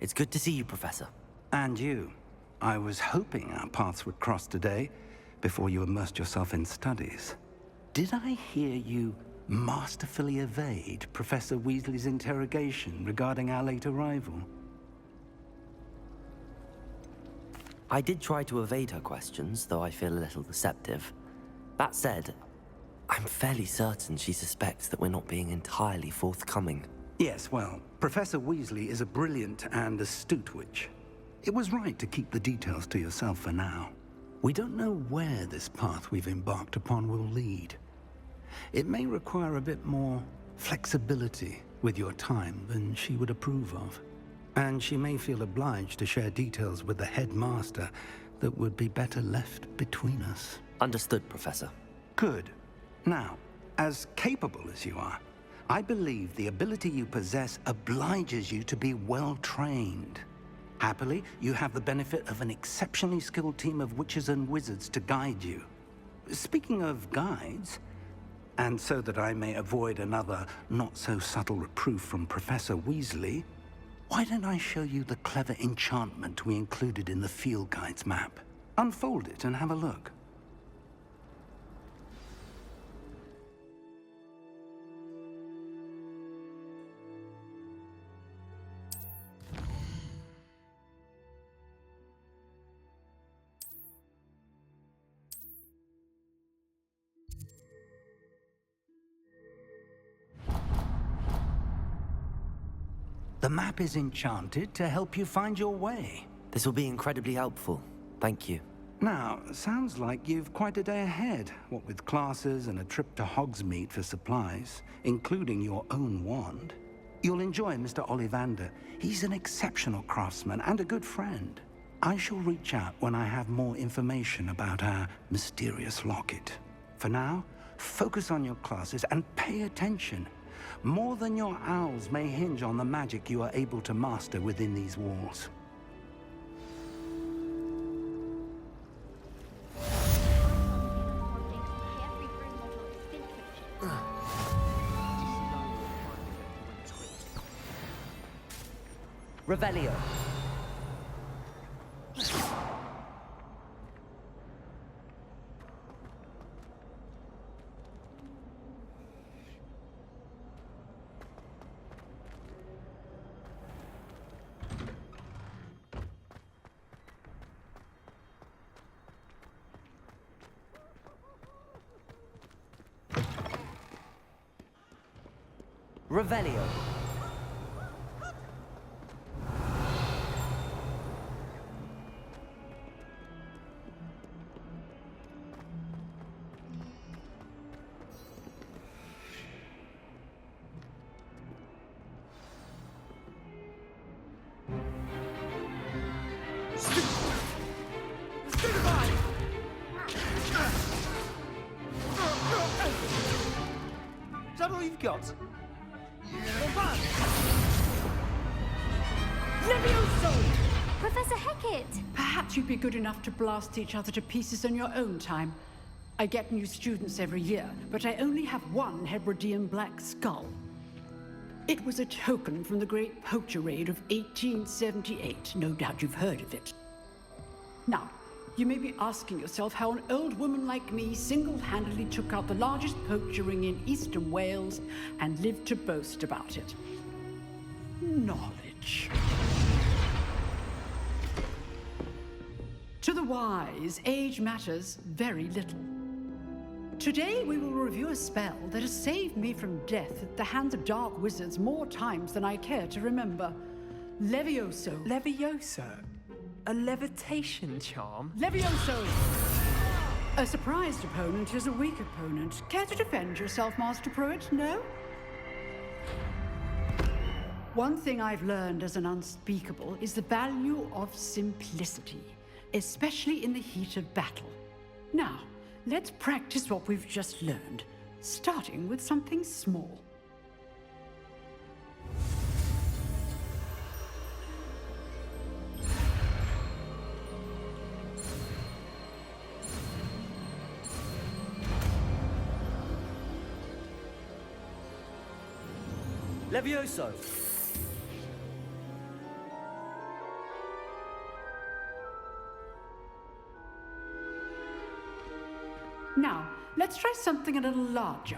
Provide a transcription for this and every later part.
It's good to see you, Professor. And you. I was hoping our paths would cross today, before you immersed yourself in studies. Did I hear you masterfully evade Professor Weasley's interrogation regarding our late arrival? I did try to evade her questions, though I feel a little deceptive. That said, I'm fairly certain she suspects that we're not being entirely forthcoming. Yes, well, Professor Weasley is a brilliant and astute witch. It was right to keep the details to yourself for now. We don't know where this path we've embarked upon will lead. It may require a bit more flexibility with your time than she would approve of. And she may feel obliged to share details with the headmaster that would be better left between us. Understood, Professor. Good. Now, as capable as you are, I believe the ability you possess obliges you to be well-trained. Happily, you have the benefit of an exceptionally skilled team of witches and wizards to guide you. Speaking of guides, and so that I may avoid another not-so-subtle reproof from Professor Weasley, why don't I show you the clever enchantment we included in the field guide's map? Unfold it and have a look. The map is enchanted to help you find your way. This will be incredibly helpful. Thank you. Now, sounds like you've quite a day ahead, what with classes and a trip to Hogsmeade for supplies, including your own wand. You'll enjoy Mr. Ollivander. He's an exceptional craftsman and a good friend. I shall reach out when I have more information about our mysterious locket. For now, focus on your classes and pay attention. More than your owls may hinge on the magic you are able to master within these walls. Revelio. Revelio. Is that all you've got? Professor Hecat! Perhaps you'd be good enough to blast each other to pieces on your own time. I get new students every year, but I only have one Hebridean black skull. It was a token from the Great Poacher Raid of 1878. No doubt you've heard of it. Now, you may be asking yourself how an old woman like me single-handedly took out the largest poacher ring in eastern Wales and lived to boast about it. Knowledge. To the wise, age matters very little. Today we will review a spell that has saved me from death at the hands of dark wizards more times than I care to remember. Levioso. Levioso? A levitation charm? Levioso! A surprised opponent is a weak opponent. Care to defend yourself, Master Pruitt? No? One thing I've learned as an unspeakable is the value of simplicity, especially in the heat of battle. Now, let's practice what we've just learned, starting with something small. Levioso! Let's try something a little larger.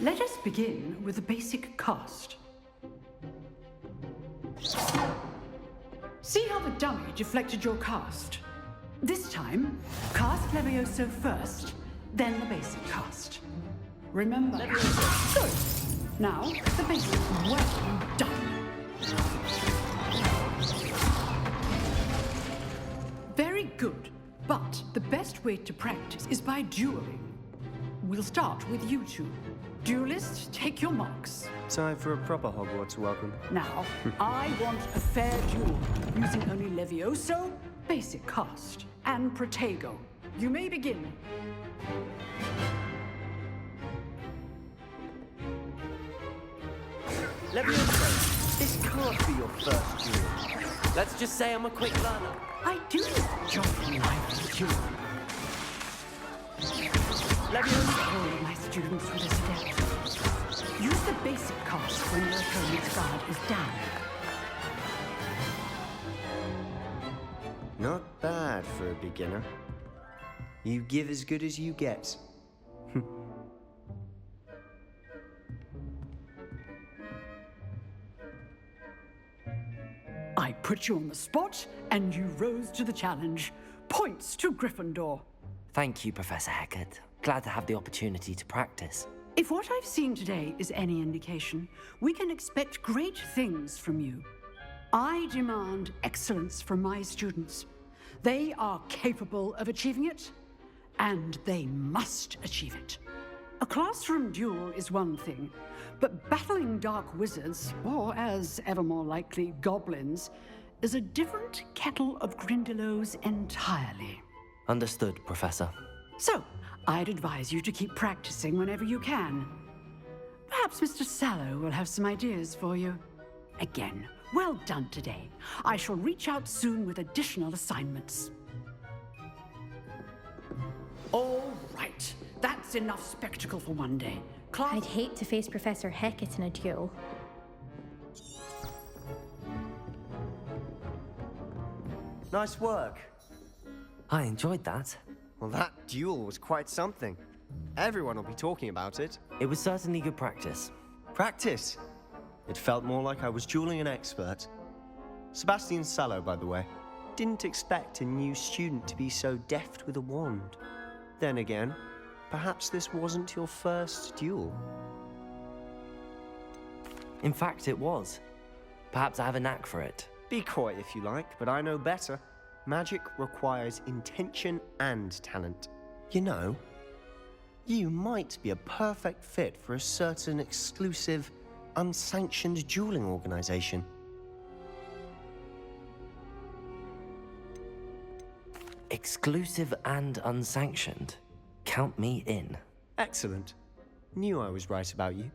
Let us begin with the basic cast. See how the dummy deflected your cast? This time, cast Levioso first, then the basic cast. Remember? Levioso. Good. Now, the basic. Well done. Very good. But the best way to practice is by dueling. We'll start with you two. Duelists, take your marks. Time for a proper Hogwarts welcome. Now, I want a fair duel, using only Levioso, basic cast, and Protego. You may begin. Levioso, this can't be your first duel. Let's just say I'm a quick learner. I do enjoy life duel. Levioso, Hold my students with a step. Use the basic cast when your opponent's guard is down. not bad for a beginner. You give as good as you get. I put you on the spot, and you rose to the challenge. Points to Gryffindor. Thank you, Professor Hecat. Glad to have the opportunity to practice. If what I've seen today is any indication, we can expect great things from you. I demand excellence from my students. They are capable of achieving it, and they must achieve it. A classroom duel is one thing, but battling dark wizards, or as ever more likely, goblins, is a different kettle of Grindylows entirely. Understood, Professor. So, I'd advise you to keep practicing whenever you can. Perhaps Mr. Sallow will have some ideas for you. Again, well done today. I shall reach out soon with additional assignments. All right, that's enough spectacle for one day. Class. I'd hate to face Professor Hecat in a duel. Nice work. I enjoyed that. Well, that duel was quite something. Everyone will be talking about it. It was certainly good practice. Practice. It felt more like I was dueling an expert. Sebastian Sallow, by the way. Didn't expect a new student to be so deft with a wand. Then again, perhaps this wasn't your first duel. In fact, it was. Perhaps I have a knack for it. Be coy if you like, but I know better. Magic requires intention and talent. You know, you might be a perfect fit for a certain exclusive, unsanctioned dueling organization. Exclusive and unsanctioned. Count me in. Excellent. Knew I was right about you.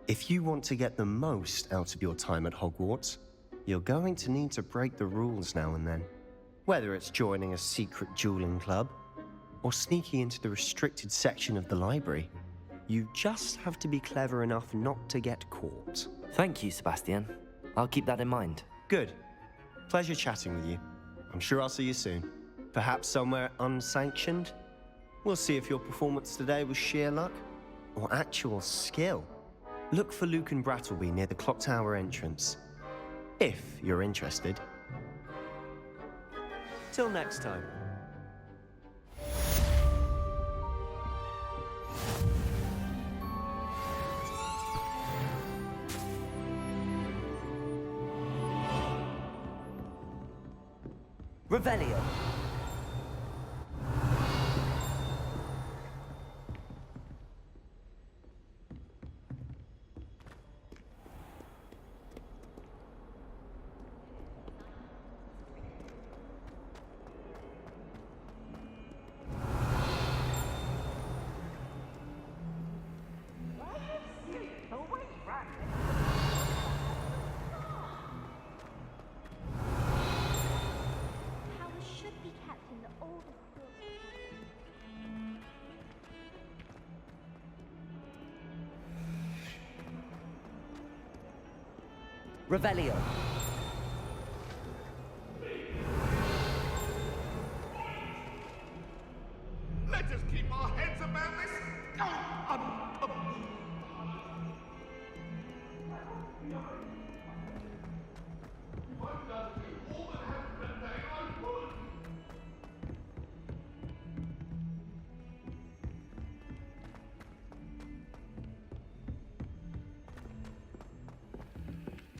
If you want to get the most out of your time at Hogwarts, you're going to need to break the rules now and then. Whether it's joining a secret dueling club, or sneaking into the restricted section of the library, you just have to be clever enough not to get caught. Thank you, Sebastian. I'll keep that in mind. Good. Pleasure chatting with you. I'm sure I'll see you soon. Perhaps somewhere unsanctioned? We'll see if your performance today was sheer luck, or actual skill. Look for Luke and Brattleby near the clock tower entrance. If you're interested. Till next time. Revelio. How should be Revelio. Let us keep our heads about this.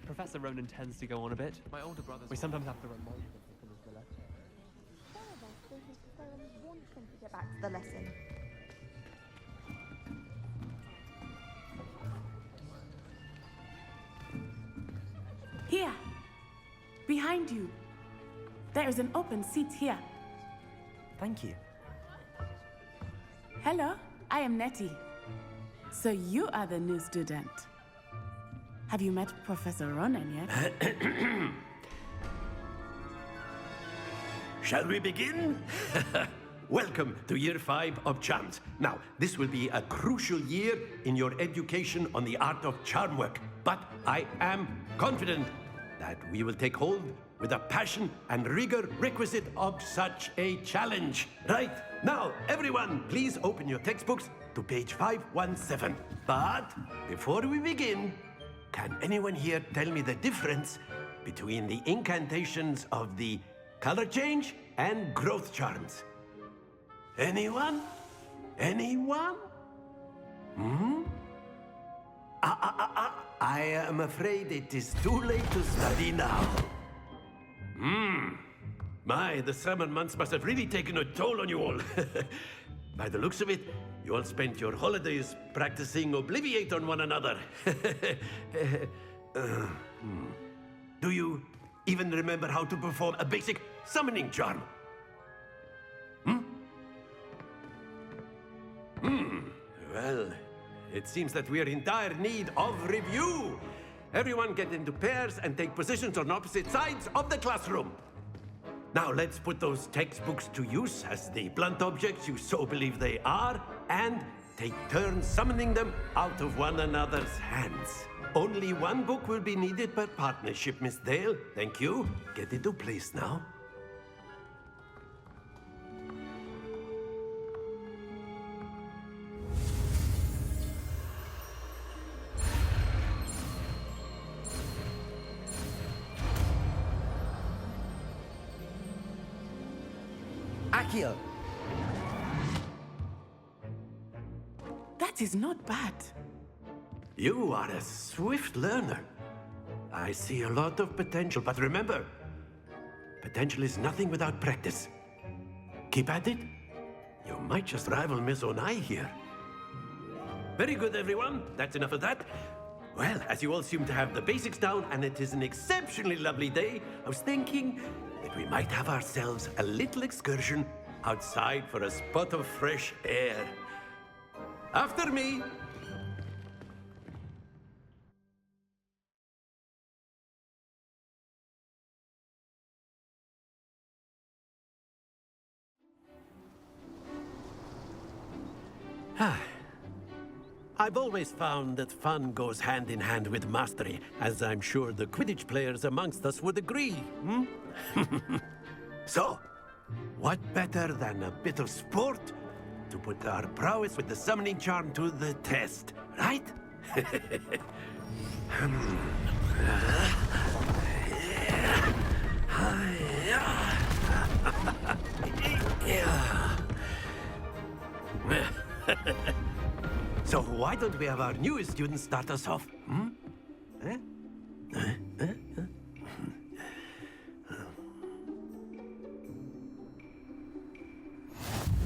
Professor Ronan tends to go on a bit. My older brothers. We sometimes have to remind him of his villa. Want him to get back to the lesson. Here, behind you. There is an open seat here. Thank you. Hello, I am Nettie. So you are the new student. Have you met Professor Ronan yet? Shall we begin? Welcome to Year 5 of Charms. Now, this will be a crucial year in your education on the art of charm work. But I am confident that we will take hold with the passion and rigor requisite of such a challenge. Right, now, everyone, please open your textbooks to page 517. But before we begin, can anyone here tell me the difference between the incantations of the color change and growth charms? Anyone? Anyone? I am afraid it is too late to study now. My, the summer months must have really taken a toll on you all. By the looks of it, you all spent your holidays practicing Obliviate on one another. Do you even remember how to perform a basic summoning charm? Well, it seems that we are in dire need of review. Everyone get into pairs and take positions on opposite sides of the classroom. Now let's put those textbooks to use as the blunt objects you so believe they are, and take turns summoning them out of one another's hands. Only one book will be needed per partnership, Miss Dale. Thank you. Get into place now. Accio. That is not bad. You are a swift learner. I see a lot of potential, but remember, potential is nothing without practice. Keep at it. You might just rival Miss Onai here. Very good, everyone. That's enough of that. Well, as you all seem to have the basics down, and it is an exceptionally lovely day, I was thinking that we might have ourselves a little excursion outside for a spot of fresh air. After me. I've always found that fun goes hand in hand with mastery, as I'm sure the Quidditch players amongst us would agree. So, what better than a bit of sport to put our prowess with the summoning charm to the test, right? So why don't we have our newest student start us off?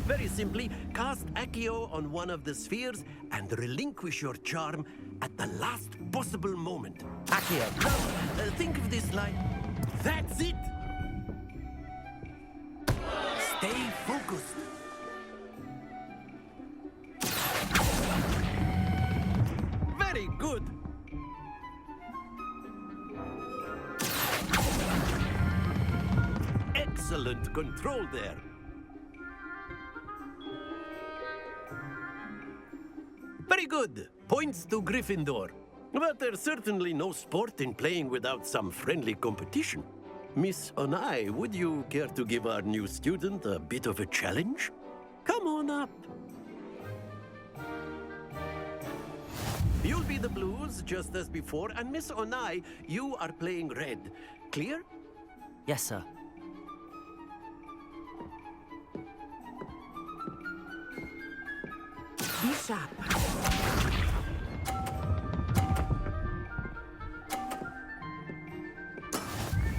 Very simply, cast Accio on one of the spheres and relinquish your charm at the last possible moment. Accio. Now, think of this like... That's it! Stay focused. Very good. Excellent control there. Very good. Points to Gryffindor. But there's certainly no sport in playing without some friendly competition. Miss Onai, would you care to give our new student a bit of a challenge? Come on up. You'll be the blues, just as before, and Miss Onai, you are playing red. Clear? Yes, sir. Be sharp.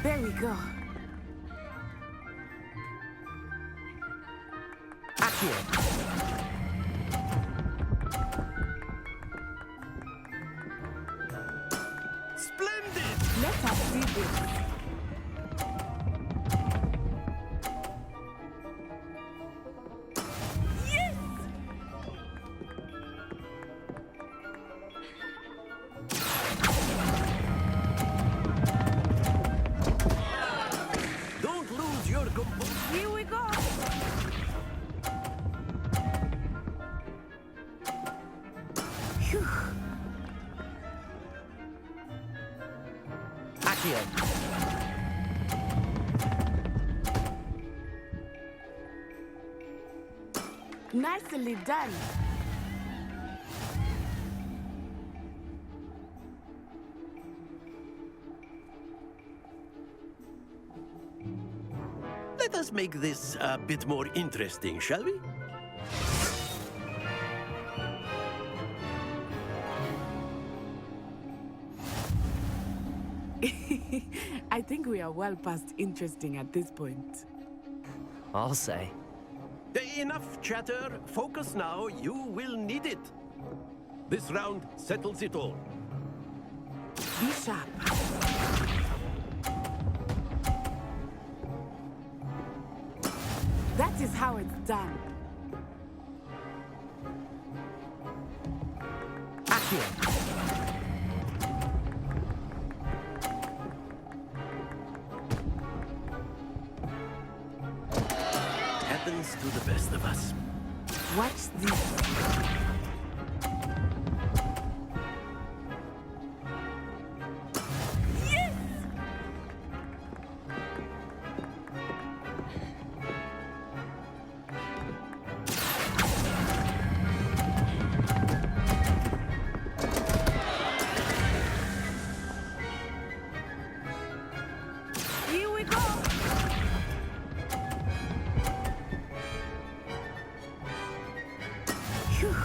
There we go. Accio. Splendid! Let us see this. Yes! Don't lose your composure. Here we go. Phew. Accio. Nicely done. Let us make this a bit more interesting, shall we? I think we are well past interesting at this point. I'll say. Enough chatter. Focus now. You will need it. This round settles it all. Be sharp. That is how it's done. Accio. Happens to the best of us. Watch this. Yes! Here we go. Phew.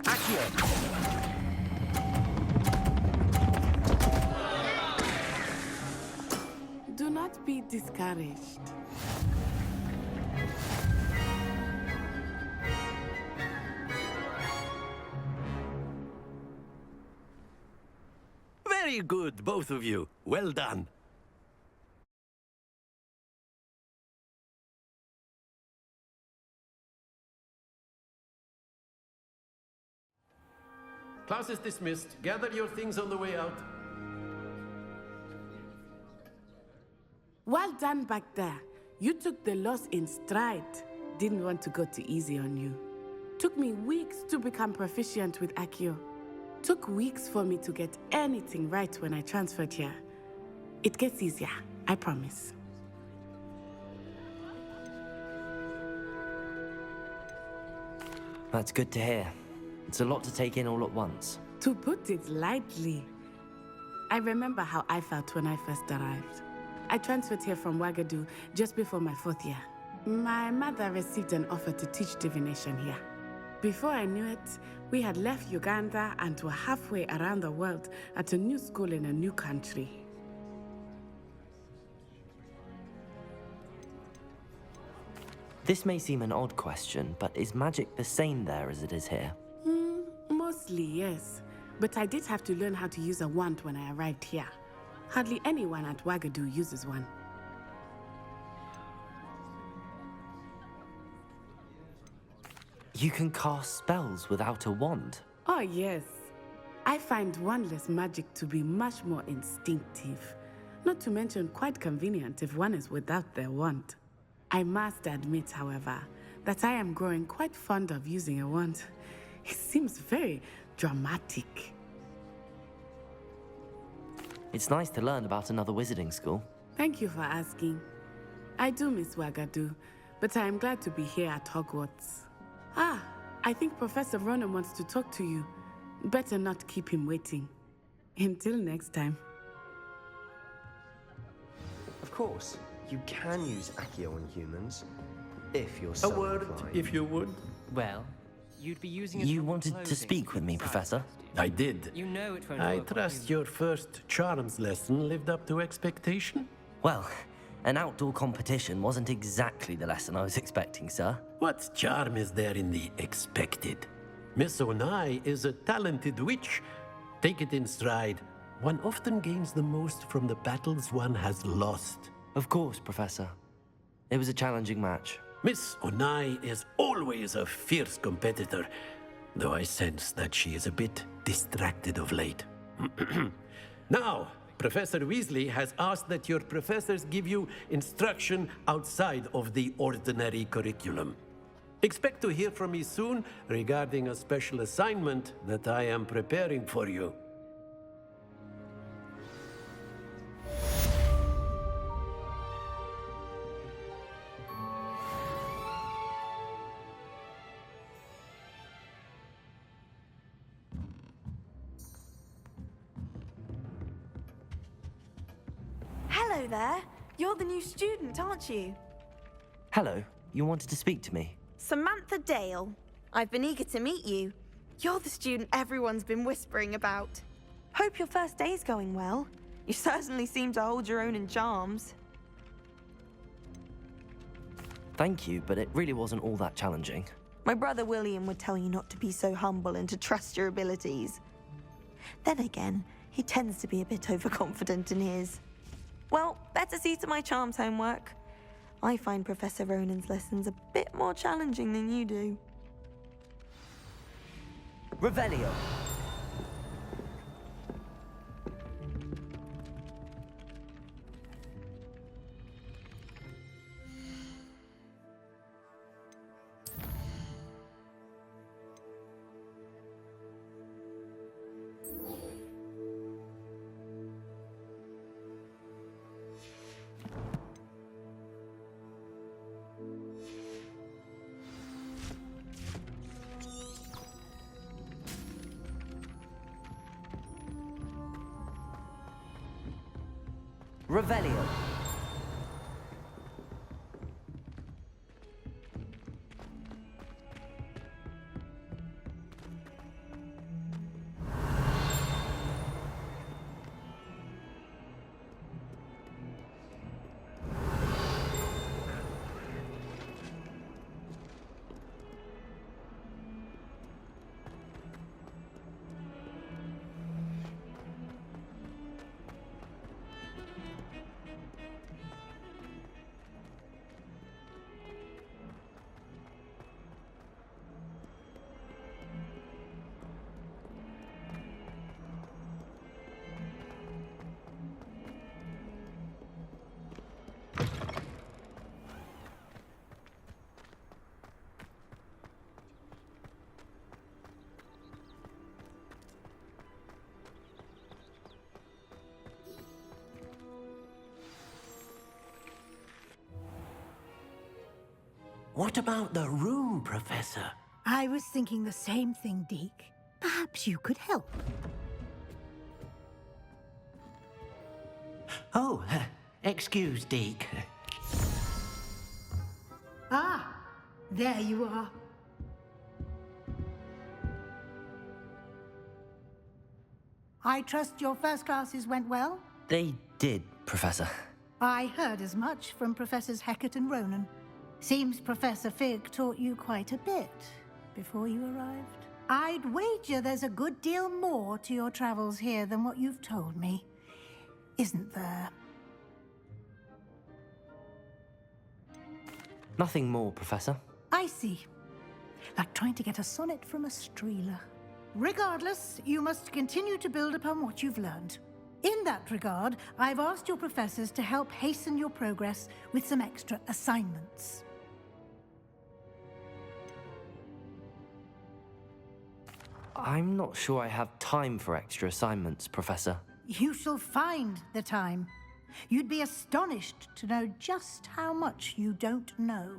Accio. Do not be discouraged. Very good, both of you. Well done. Class is dismissed. Gather your things on the way out. Well done back there. You took the loss in stride. Didn't want to go too easy on you. Took me weeks to become proficient with Accio. Took weeks for me to get anything right when I transferred here. It gets easier, I promise. That's good to hear. It's a lot to take in all at once. To put it lightly, I remember how I felt when I first arrived. I transferred here from Ouagadougou just before my 4th year. My mother received an offer to teach divination here. Before I knew it, we had left Uganda and were halfway around the world at a new school in a new country. This may seem an odd question, but is magic the same there as it is here? Mostly, yes. But I did have to learn how to use a wand when I arrived here. Hardly anyone at Ouagadougou uses one. You can cast spells without a wand? Oh, yes. I find wandless magic to be much more instinctive. Not to mention quite convenient if one is without their wand. I must admit, however, that I am growing quite fond of using a wand. It seems very dramatic. It's nice to learn about another wizarding school. Thank you for asking. I do miss Wagadu, but I am glad to be here at Hogwarts. Ah, I think Professor Ronan wants to talk to you. Better not keep him waiting. Until next time. Of course, you can use Accio on humans, if you're so A word, inclined. if you would. Well, you'd be using it. You for wanted to clothing speak with me, inside, Professor? I did. You know it won't I work on trust humans. your first charms lesson lived up to expectation. Well, an outdoor competition wasn't exactly the lesson I was expecting, sir. What charm is there in the expected? Miss Onai is a talented witch. Take it in stride. One often gains the most from the battles one has lost. Of course, Professor. It was a challenging match. Miss Onai is always a fierce competitor, though I sense that she is a bit distracted of late. Now, Professor Weasley has asked that your professors give you instruction outside of the ordinary curriculum. Expect to hear from me soon regarding a special assignment that I am preparing for you. Hello there. You're the new student, aren't you? Hello, you wanted to speak to me? Samantha Dale. I've been eager to meet you. You're the student everyone's been whispering about. Hope your first day's going well. You certainly seem to hold your own in charms. Thank you, but it really wasn't all that challenging. My brother William would tell you not to be so humble and to trust your abilities. Then again, he tends to be a bit overconfident in his. Well, better see to my charms homework. I find Professor Ronan's lessons a bit more challenging than you do. Revelio. Revelio. What about the room, Professor? I was thinking the same thing, Deke. Perhaps you could help. Oh, excuse, Deke. Ah, there you are. I trust your first classes went well? They did, Professor. I heard as much from Professors Hecat and Ronan. Seems Professor Fig taught you quite a bit before you arrived. I'd wager there's a good deal more to your travels here than what you've told me. Isn't there? Nothing more, Professor. I see. Like trying to get a sonnet from a streeler. Regardless, you must continue to build upon what you've learned. In that regard, I've asked your professors to help hasten your progress with some extra assignments. I'm not sure I have time for extra assignments, Professor. You shall find the time. You'd be astonished to know just how much you don't know.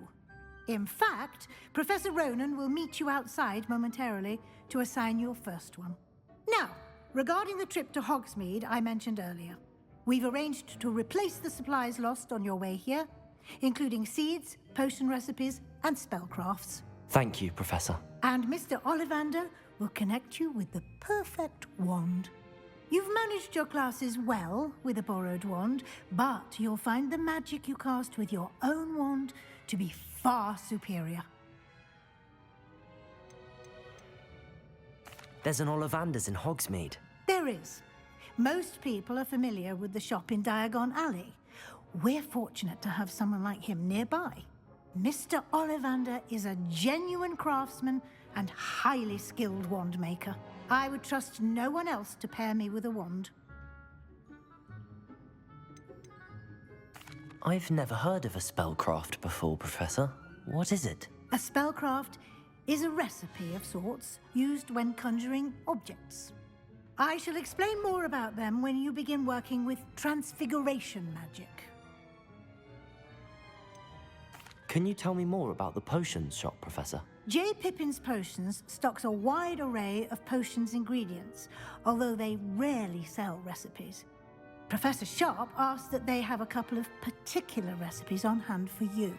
In fact, Professor Ronan will meet you outside momentarily to assign your first one. Now, regarding the trip to Hogsmeade I mentioned earlier, we've arranged to replace the supplies lost on your way here, including seeds, potion recipes, and spellcrafts. Thank you, Professor. And Mr. Ollivander will connect you with the perfect wand. You've managed your classes well with a borrowed wand, but you'll find the magic you cast with your own wand to be far superior. There's an Ollivander's in Hogsmeade. There is. Most people are familiar with the shop in Diagon Alley. We're fortunate to have someone like him nearby. Mr. Ollivander is a genuine craftsman and highly skilled wand maker. I would trust no one else to pair me with a wand. I've never heard of a spellcraft before, Professor. What is it? A spellcraft is a recipe of sorts used when conjuring objects. I shall explain more about them when you begin working with transfiguration magic. Can you tell me more about the potions shop, Professor? J. Pippin's Potions stocks a wide array of potions ingredients, although they rarely sell recipes. Professor Sharp asked that they have a couple of particular recipes on hand for you.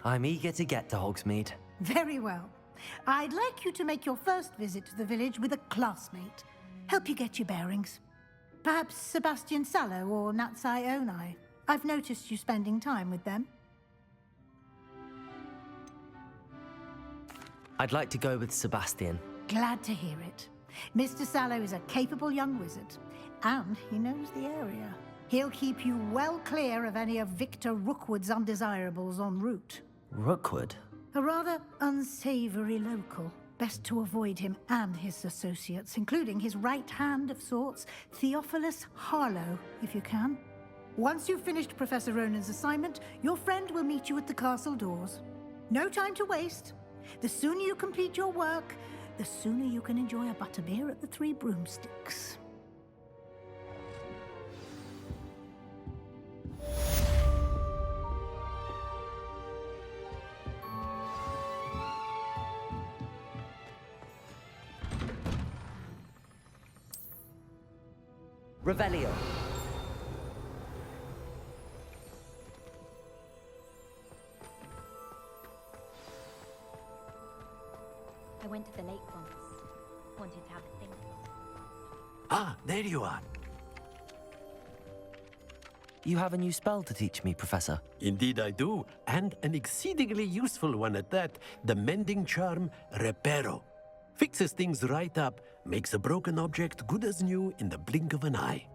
I'm eager to get to Hogsmeade. Very well. I'd like you to make your first visit to the village with a classmate. Help you get your bearings. Perhaps Sebastian Sallow or Natsai Onai. I've noticed you spending time with them. I'd like to go with Sebastian. Glad to hear it. Mr. Sallow is a capable young wizard, and he knows the area. He'll keep you well clear of any of Victor Rookwood's undesirables en route. Rookwood? A rather unsavory local. Best to avoid him and his associates, including his right hand of sorts, Theophilus Harlow, if you can. Once you've finished Professor Ronan's assignment, your friend will meet you at the castle doors. No time to waste. The sooner you complete your work, the sooner you can enjoy a butterbeer at the Three Broomsticks. Revelio. I went to the lake once. Wanted to have a think. Ah, there you are. You have a new spell to teach me, Professor. Indeed I do, and an exceedingly useful one at that. The mending charm, Reparo. Fixes things right up, makes a broken object good as new in the blink of an eye.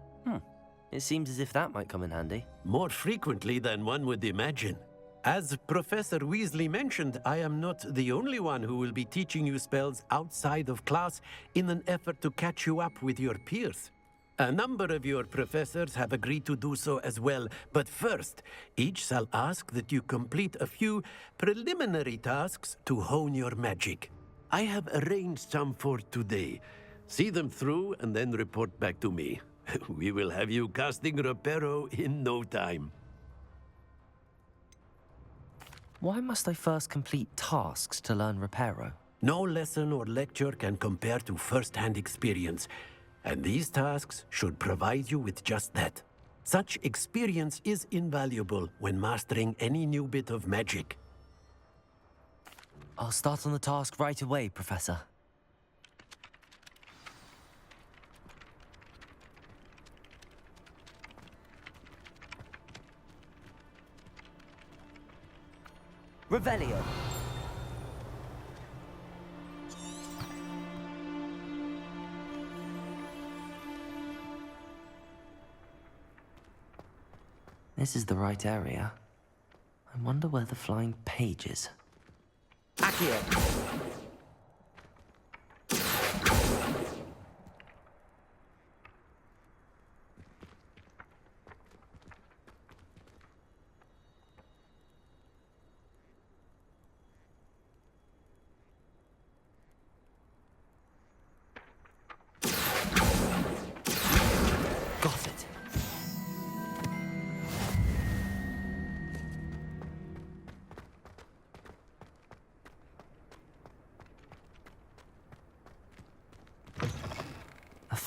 It seems as if that might come in handy. More frequently than one would imagine. As Professor Weasley mentioned, I am not the only one who will be teaching you spells outside of class in an effort to catch you up with your peers. A number of your professors have agreed to do so as well, but first, each shall ask that you complete a few preliminary tasks to hone your magic. I have arranged some for today. See them through and then report back to me. We will have you casting Reparo in no time. Why must I first complete tasks to learn Reparo? No lesson or lecture can compare to first-hand experience, and these tasks should provide you with just that. Such experience is invaluable when mastering any new bit of magic. I'll start on the task right away, Professor. Revelio. This is the right area. I wonder where the flying page is. Accio!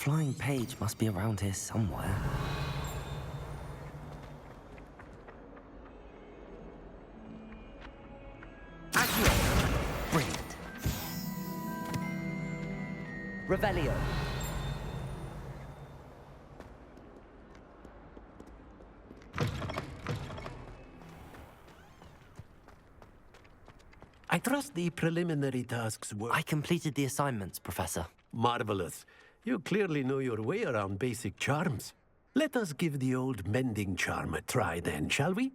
flying page must be around here somewhere. Accio! Brilliant. Revelio. I trust the preliminary tasks were... I completed the assignments, Professor. Marvelous. You clearly know your way around basic charms. Let us give the old mending charm a try then, shall we?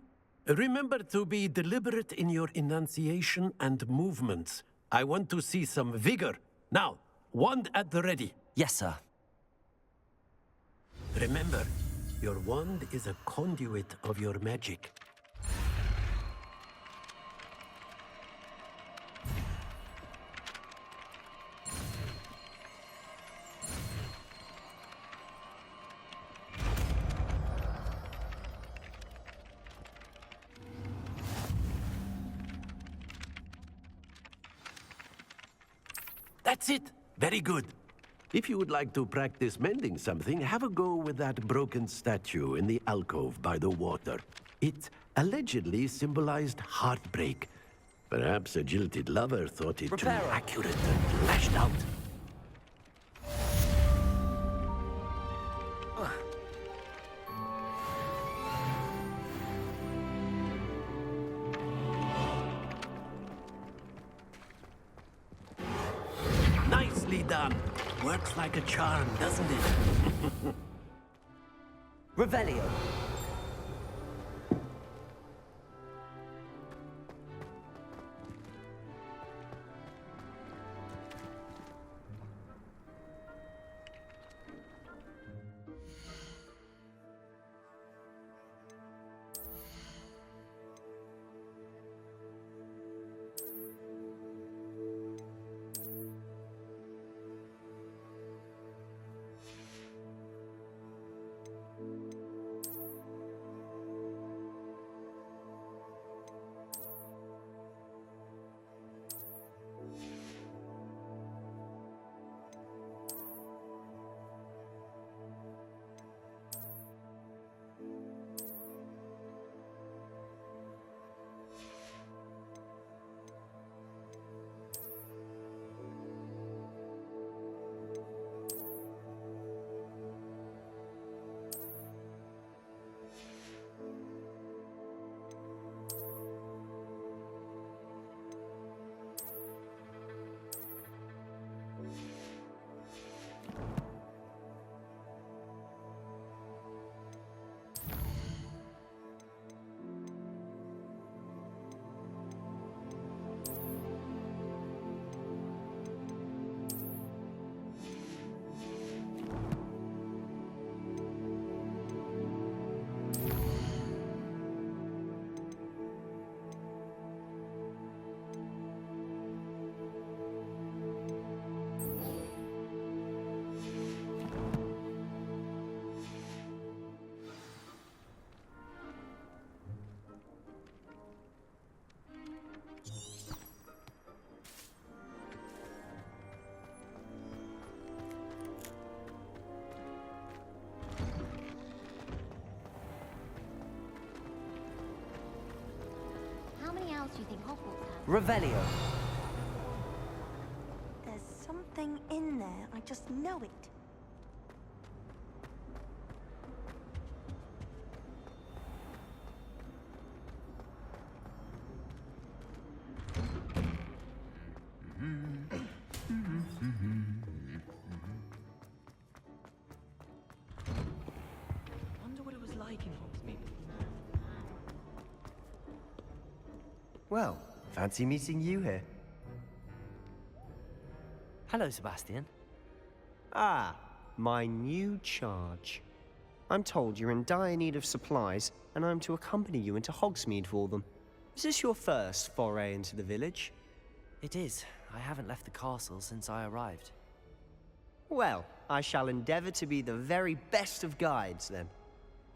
Remember to be deliberate in your enunciation and movements. I want to see some vigor. Now, wand at the ready. Yes, sir. Remember, your wand is a conduit of your magic. That's it. Very good. If you would like to practice mending something, have a go with that broken statue in the alcove by the water. It allegedly symbolized heartbreak. Perhaps a jilted lover thought it too accurate and lashed out. Nicely done. Works like a charm, doesn't it? Revelio. How many owls do you think Hogwarts has? Revelio. There's something in there. I just know it. Wonder what it was like in Hogsmeade. Well, fancy meeting you here. Hello, Sebastian. Ah, my new charge. I'm told you're in dire need of supplies, and I'm to accompany you into Hogsmeade for them. Is this your first foray into the village? It is. I haven't left the castle since I arrived. Well, I shall endeavor to be the very best of guides, then.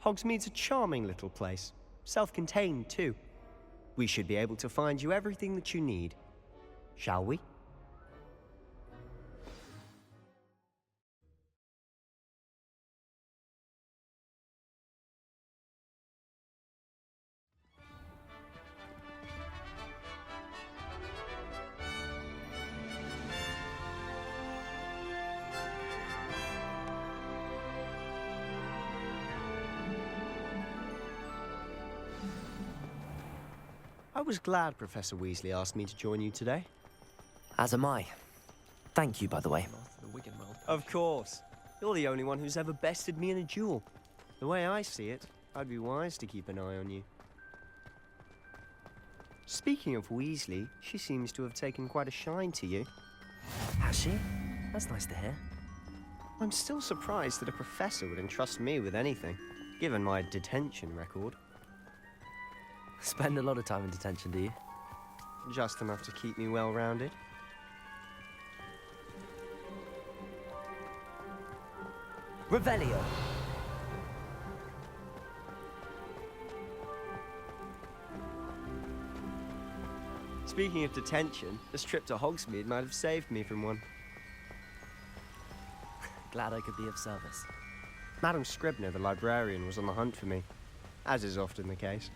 Hogsmeade's a charming little place. Self-contained, too. We should be able to find you everything that you need. Shall we? I was glad Professor Weasley asked me to join you today. As am I. Thank you, by the way. Of course. You're the only one who's ever bested me in a duel. The way I see it, I'd be wise to keep an eye on you. Speaking of Weasley, she seems to have taken quite a shine to you. Has she? That's nice to hear. I'm still surprised that a professor would entrust me with anything, given my detention record. Spend a lot of time in detention, do you? Just enough to keep me well-rounded. Revelio. Speaking of detention, this trip to Hogsmeade might have saved me from one. Glad I could be of service. Madam Scribner, the librarian, was on the hunt for me, as is often the case.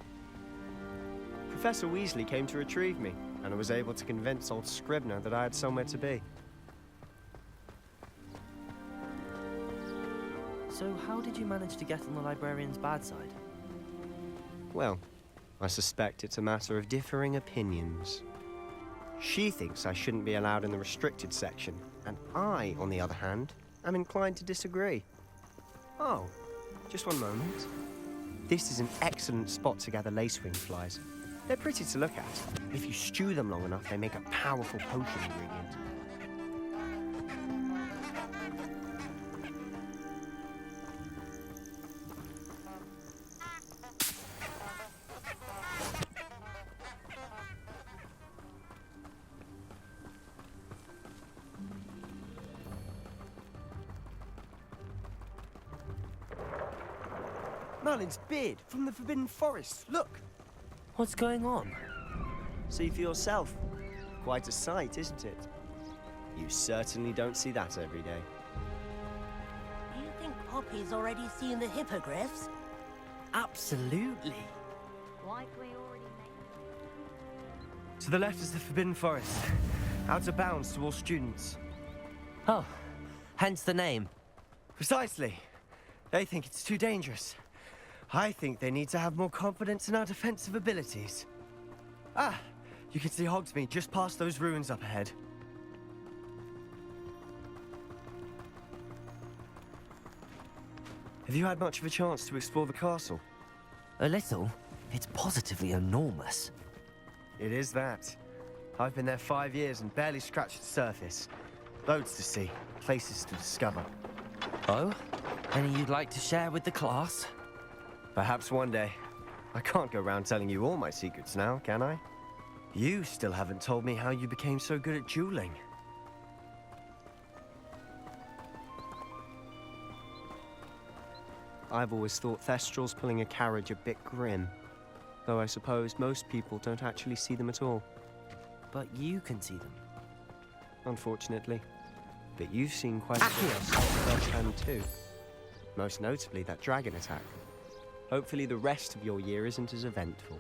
Professor Weasley came to retrieve me, and I was able to convince old Scribner that I had somewhere to be. So how did you manage to get on the librarian's bad side? Well, I suspect it's a matter of differing opinions. She thinks I shouldn't be allowed in the restricted section, and I, on the other hand, am inclined to disagree. Oh, just one moment. This is an excellent spot to gather lacewing flies. They're pretty to look at, but if you stew them long enough, they make a powerful potion ingredient. Merlin's beard from the Forbidden Forest. Look! What's going on? See for yourself. Quite a sight, isn't it? You certainly don't see that every day. Do you think Poppy's already seen the hippogriffs? Absolutely. Like we already made. To the left is the Forbidden Forest. Out of bounds to all students. Oh, hence the name. Precisely. They think it's too dangerous. I think they need to have more confidence in our defensive abilities. Ah, you can see Hogsmeade just past those ruins up ahead. Have you had much of a chance to explore the castle? A little. It's positively enormous. It is that. I've been there 5 years and barely scratched the surface. Loads to see, places to discover. Oh? Any you'd like to share with the class? Perhaps one day. I can't go around telling you all my secrets now, can I? You still haven't told me how you became so good at dueling. I've always thought Thestrals pulling a carriage a bit grim. Though I suppose most people don't actually see them at all. But you can see them. Unfortunately. But you've seen quite a bit firsthand too. Most notably that dragon attack. Hopefully the rest of your year isn't as eventful.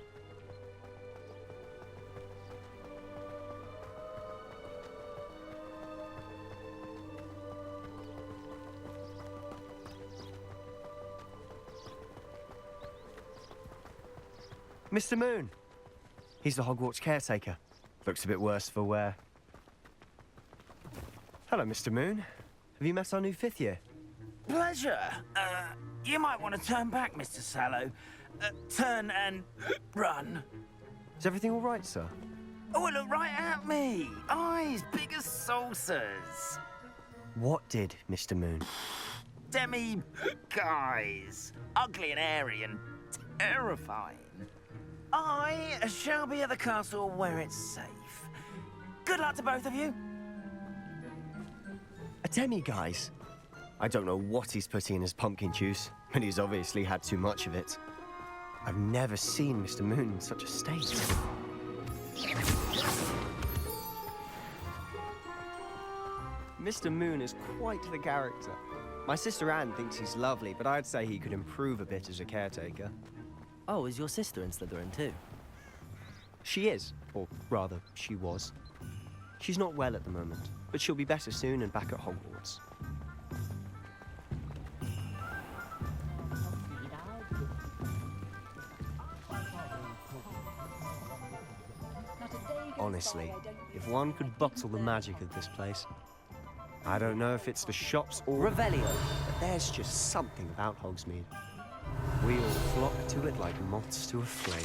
Mr. Moon! He's the Hogwarts caretaker. Looks a bit worse for wear. Hello, Mr. Moon. Have you met our new 5th year? Pleasure. You might want to turn back, Mr. Sallow. Turn and run. Is everything all right, sir? Oh, look right at me. Eyes big as saucers. What did, Mr. Moon? Demi guys. Ugly and airy and terrifying. I shall be at the castle where it's safe. Good luck to both of you. A demi-guise? I don't know what he's putting in his pumpkin juice, but he's obviously had too much of it. I've never seen Mr. Moon in such a state. Mr. Moon is quite the character. My sister Anne thinks he's lovely, but I'd say he could improve a bit as a caretaker. Oh, is your sister in Slytherin too? She is, or rather, she was. She's not well at the moment, but she'll be better soon and back at Hogwarts. Honestly, if one could bottle the magic of this place. I don't know if it's the shops or Revelio. but there's just something about Hogsmeade. We all flock to it like moths to a flame.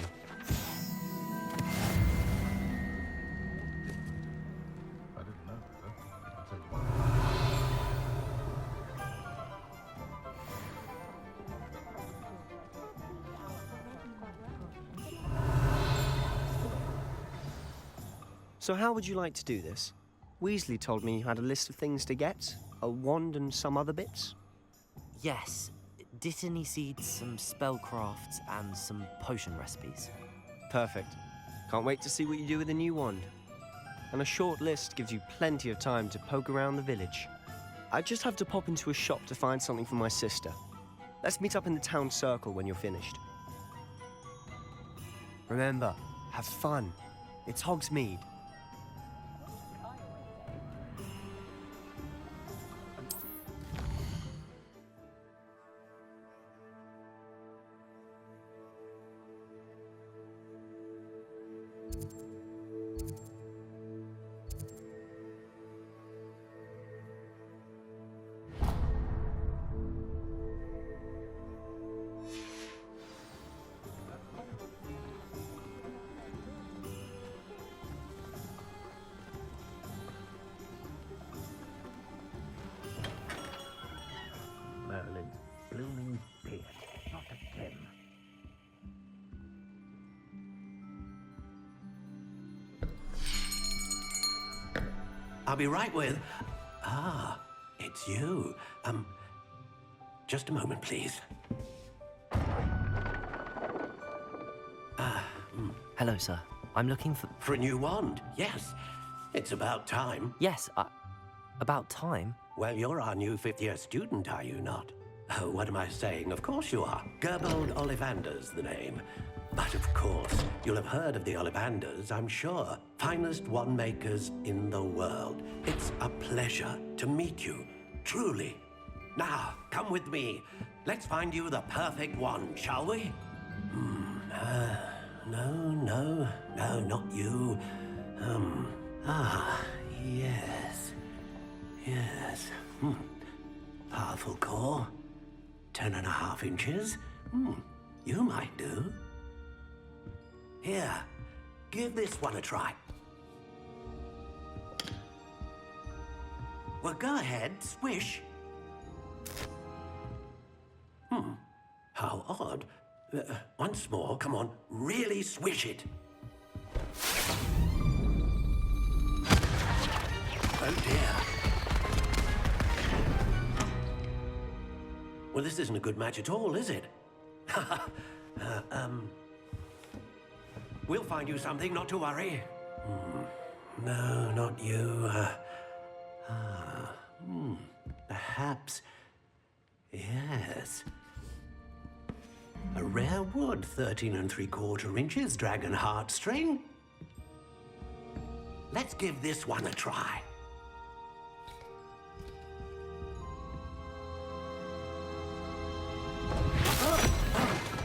So how would you like to do this? Weasley told me you had a list of things to get, a wand and some other bits. Yes. Dittany seeds, some spellcrafts, and some potion recipes. Perfect. Can't wait to see what you do with the new wand. And a short list gives you plenty of time to poke around the village. I just have to pop into a shop to find something for my sister. Let's meet up in the town circle when you're finished. Remember, have fun. It's Hogsmeade. Merlin's blooming beard, not a gem. I'll be right with... Ah, it's you. Just a moment, please. Hello, sir. I'm looking for... For a new wand, yes. It's about time. Yes, about time? Well, you're our new fifth-year student, are you not? Oh, what am I saying? Of course you are. Gerbold Ollivander's the name. But of course, you'll have heard of the Ollivanders, I'm sure. Finest wand makers in the world. It's a pleasure to meet you, truly. Now, come with me. Let's find you the perfect wand, shall we? No, not you. Yes. Yes. Powerful core. 10.5 inches. You might do. Here, give this one a try. Well, go ahead, swish. How odd. Once more, come on, really swish it. Oh dear. Well, this isn't a good match at all, is it? We'll find you something, not to worry. No, not you. Perhaps. Yes. A rare wood, 13 3/4 inches, dragon heartstring. Let's give this one a try.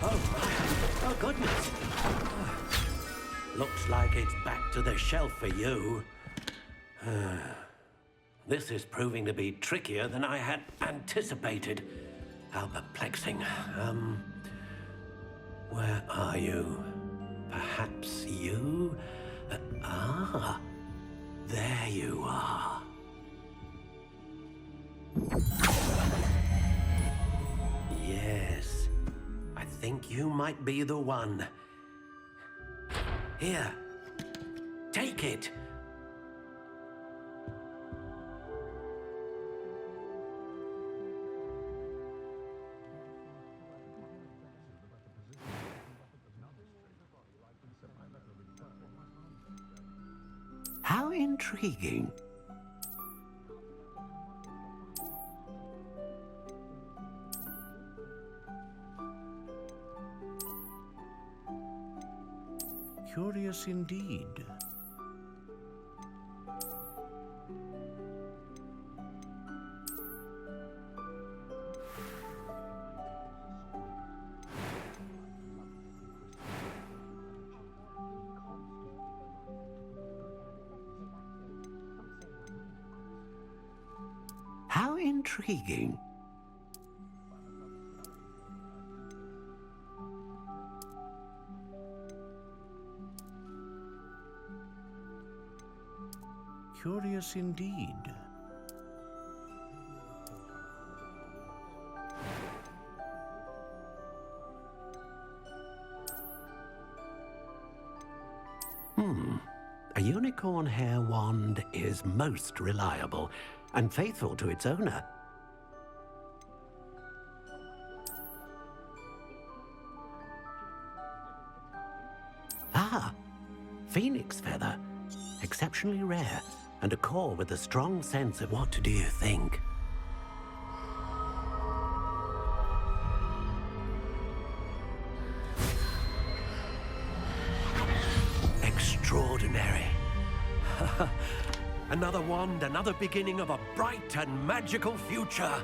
Oh, goodness. Looks like it's back to the shelf for you. This is proving to be trickier than I had anticipated. How perplexing. Where are you? Perhaps you? There you are. Yes, I think you might be the one. Here, take it. How intriguing. Curious indeed. Intriguing. Curious indeed. A unicorn hair wand is most reliable and faithful to its owner. Ah, phoenix feather. Exceptionally rare, and a core with a strong sense of what do you think? Extraordinary. Another wand, another beginning of a bright and magical future.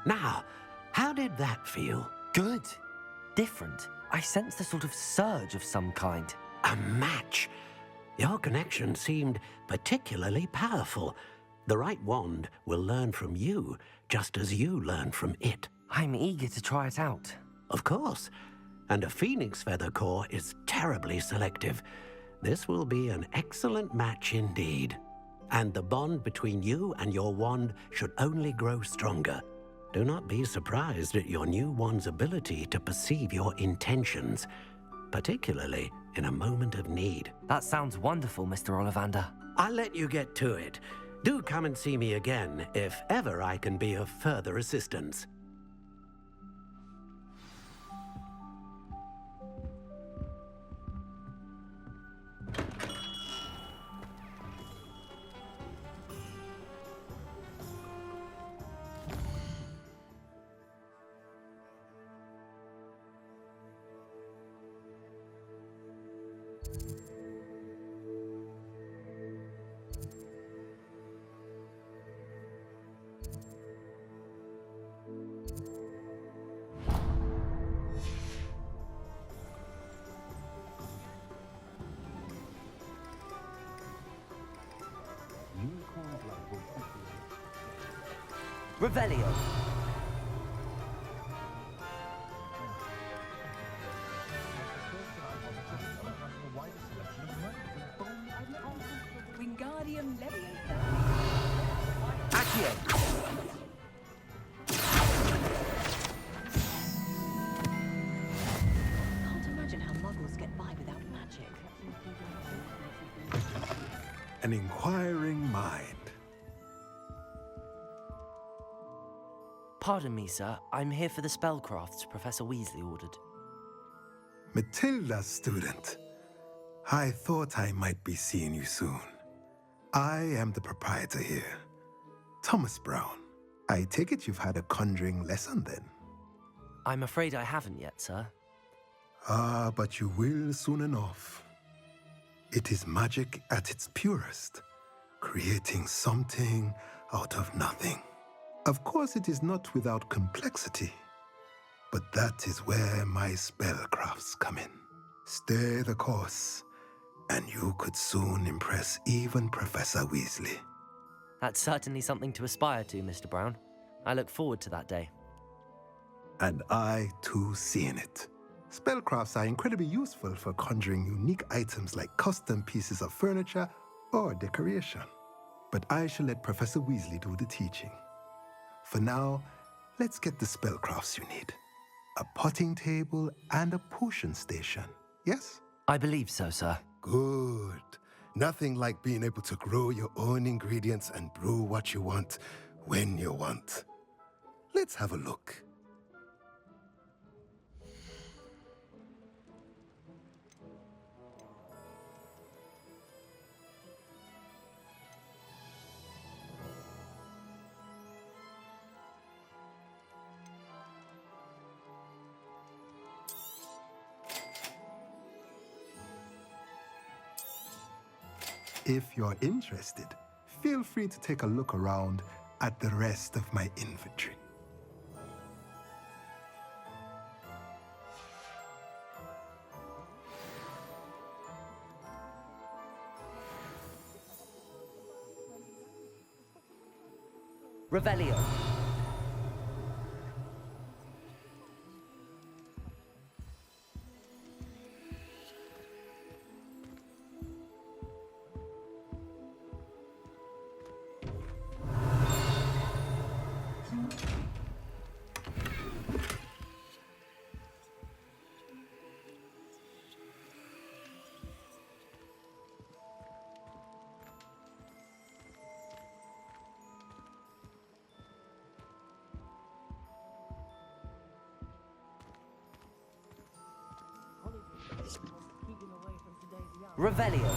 Now, how did that feel? Good. Different. I sensed a sort of surge of some kind. A match. Your connection seemed particularly powerful. The right wand will learn from you, just as you learn from it. I'm eager to try it out. Of course. And a phoenix feather core is terribly selective. This will be an excellent match indeed. And the bond between you and your wand should only grow stronger. Do not be surprised at your new wand's ability to perceive your intentions, particularly in a moment of need. That sounds wonderful, Mr. Ollivander. I'll let you get to it. Do come and see me again if ever I can be of further assistance. Revelio. Wingardium Leviosa. Accio. Can't imagine how muggles get by without magic. An inquiring mind. Pardon me, sir. I'm here for the spellcrafts Professor Weasley ordered. Matilda, student. I thought I might be seeing you soon. I am the proprietor here, Thomas Brown. I take it you've had a conjuring lesson then? I'm afraid I haven't yet, sir. Ah, but you will soon enough. It is magic at its purest, creating something out of nothing. Of course, it is not without complexity, but that is where my spellcrafts come in. Stay the course, and you could soon impress even Professor Weasley. That's certainly something to aspire to, Mr. Brown. I look forward to that day. And I, too, see in it. Spellcrafts are incredibly useful for conjuring unique items like custom pieces of furniture or decoration. But I shall let Professor Weasley do the teaching. For now, let's get the spellcrafts you need. A potting table and a potion station, yes? I believe so, sir. Good. Nothing like being able to grow your own ingredients and brew what you want when you want. Let's have a look. If you're interested, feel free to take a look around at the rest of my inventory. Revelio. Revelio.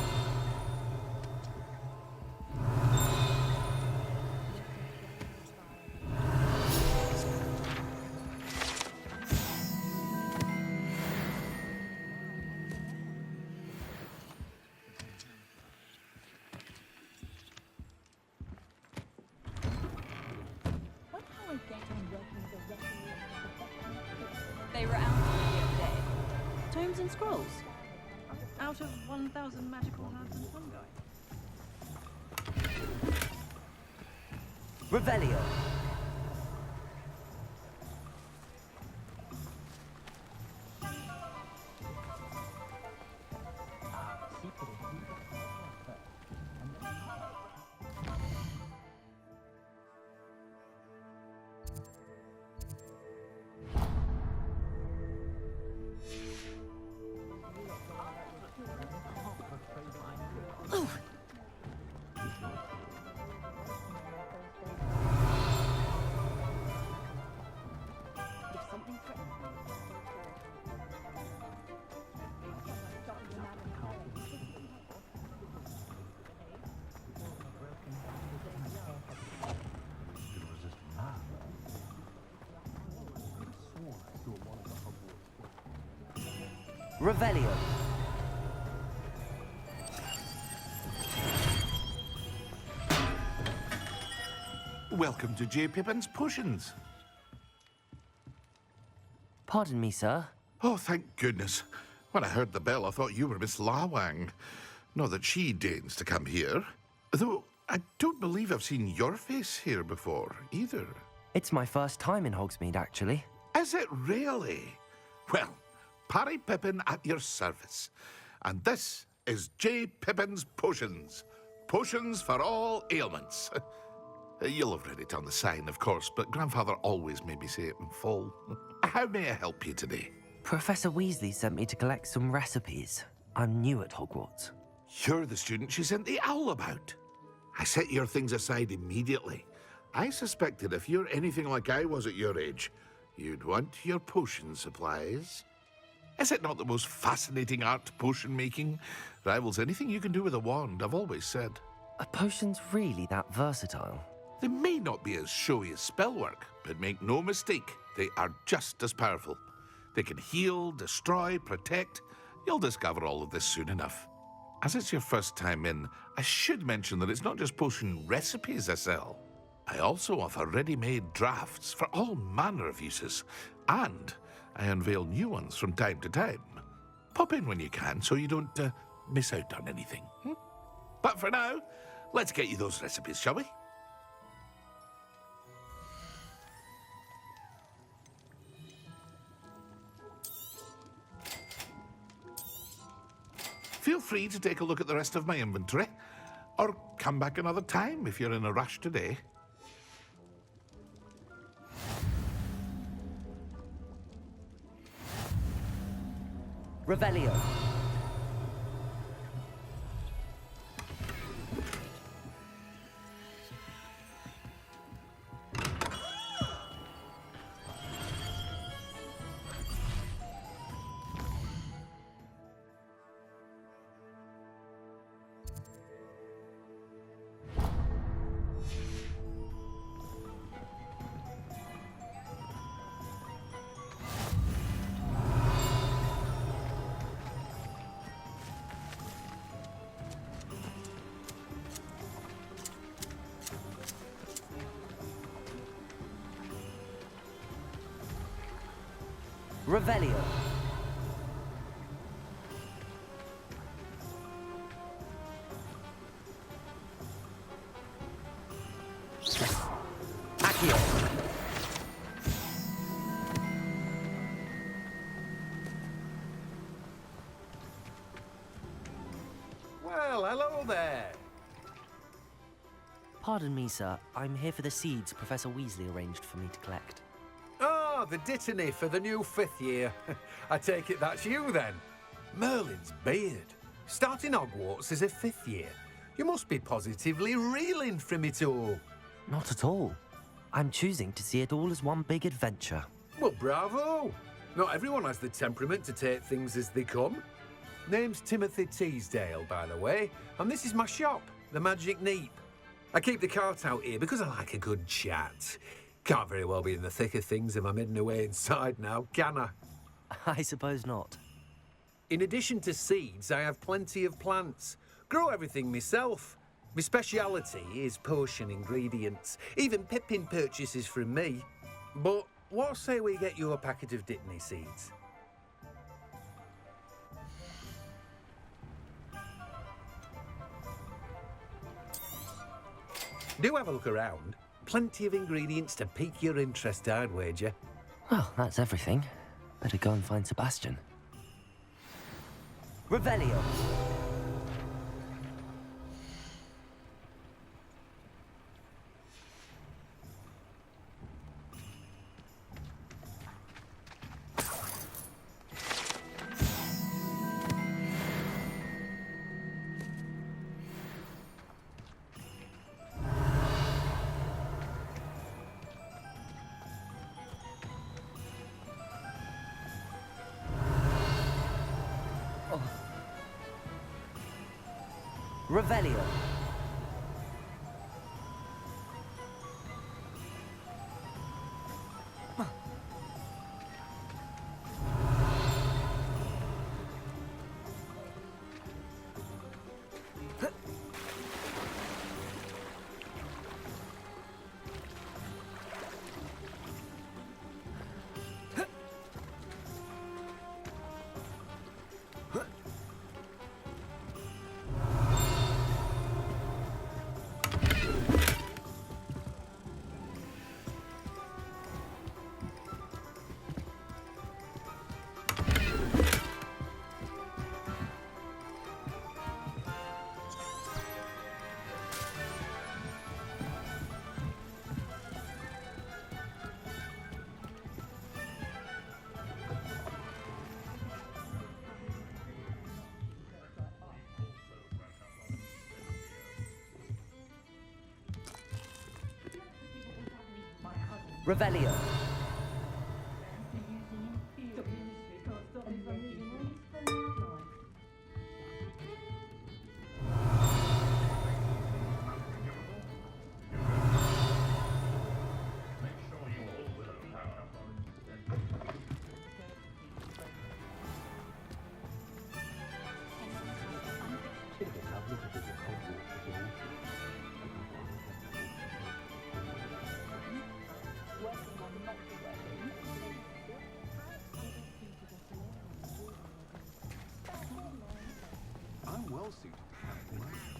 They were out the other day. Tomes and scrolls. Out of 1,000 magical herbs and fungi. Revelio. Revelio. Welcome to J. Pippin's Potions. Pardon me, sir. Oh, thank goodness. When I heard the bell, I thought you were Miss Lawang. Not that she deigns to come here. Though, I don't believe I've seen your face here before, either. It's my first time in Hogsmeade, actually. Is it really? Well, Parry Pippin at your service. And this is J. Pippin's Potions. Potions for all ailments. You'll have read it on the sign, of course, but Grandfather always made me say it in full. How may I help you today? Professor Weasley sent me to collect some recipes. I'm new at Hogwarts. You're the student she sent the owl about. I set your things aside immediately. I suspected if you're anything like I was at your age, you'd want your potion supplies. Is it not the most fascinating art, potion making? Rivals anything you can do with a wand, I've always said. Are potions really that versatile? They may not be as showy as spellwork, but make no mistake, they are just as powerful. They can heal, destroy, protect. You'll discover all of this soon enough. As it's your first time in, I should mention that it's not just potion recipes I sell. I also offer ready-made drafts for all manner of uses, and I unveil new ones from time to time. Pop in when you can so you don't miss out on anything. But for now, let's get you those recipes, shall we? Feel free to take a look at the rest of my inventory, or come back another time if you're in a rush today. Revelio. Revelio. Pardon me, sir. I'm here for the seeds Professor Weasley arranged for me to collect. Ah, the dittany for the new 5th year. I take it that's you, then. Merlin's beard. Starting Hogwarts as a 5th year. You must be positively reeling from it all. Not at all. I'm choosing to see it all as one big adventure. Well, bravo. Not everyone has the temperament to take things as they come. Name's Timothy Teasdale, by the way, and this is my shop, the Magic Neep. I keep the cart out here because I like a good chat. Can't very well be in the thick of things if I'm hidden away inside now, can I? I suppose not. In addition to seeds, I have plenty of plants. Grow everything myself. My speciality is potion ingredients. Even Pippin purchases from me. But what say we get you a packet of Dittany seeds? Do have a look around. Plenty of ingredients to pique your interest, I'd wager. Well, that's everything. Better go and find Sebastian. Revelio! Revelio. Revelio. I'm well suited to that.